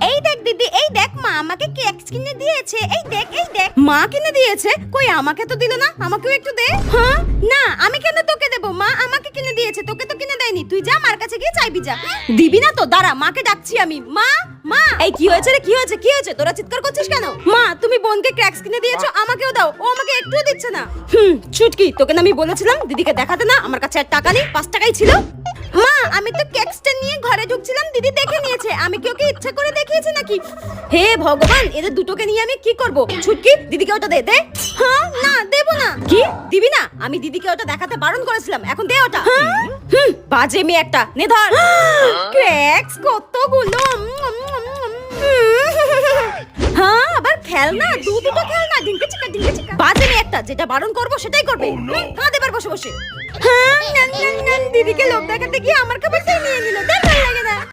এই দেখ দিদি, এই দেখ মা আমাকে কেক কিনে দিয়েছে। এই দেখ, এই দেখ। মা কিনে দিয়েছে? কই আমাকে তো দিল না, আমাকেও একটু দে। হ্যাঁ না, আমি কেন তোকে দেব? মা আমাকে কিনে দিয়েছে, তোকে তো কিনে দেয়নি। তুই যা মার কাছে গিয়ে চাইবি যা। দিবি না তো? দাঁড়া, মাকে ডাকছি আমি। মা, মা। এই কি হয়েছে রে? কি হয়েছে? কি হয়েছে? তোরা চিৎকার করছিস কেন? মা, তুমি বোনকে ক্র্যাক্স কিনে দিয়েছো, আমাকেও দাও। ও আমাকে একটুও দিচ্ছে না। ছুটকি, তোকে না আমি বলেছিলাম দিদিকে দেখাতে না। আমার কাছে আর টাকা নেই, 5 টাকাই ছিল। মা, আমি তো কেকসটা নিয়ে ঘরে ঢুকছিলাম, দিদি দেখে নিয়েছে। আমি কি ওকে ইচ্ছা করে দেখিয়েছি নাকি? হে ভগবান, এদের দুটোকে নিয়ে আমি কি করব? ছুটকি, দিদিকে ওটা দে। দে। হ্যাঁ না, দেব না। কি দিবি না? আমি দিদিকে ওটা দেখাতে বারণ করেছিলাম, এখন দে ওটা। বাজে মেয়ে একটা, নে ধর। ক্র্যাক্স কতগুলো। হ্যাঁ, আবার খেলনা, দুটো খেলনা। ডিঙ্কে চিকা, ডিঙ্কে চিকা। বাজে মেয়ে একটা, যেটা বারণ করবো সেটাই করবে। কাঁদে এবার বসে বসে। হ্যাঁ, দিদিকে লোভ দেখাতে গিয়ে আমার খাবারটাই নিয়ে নিল।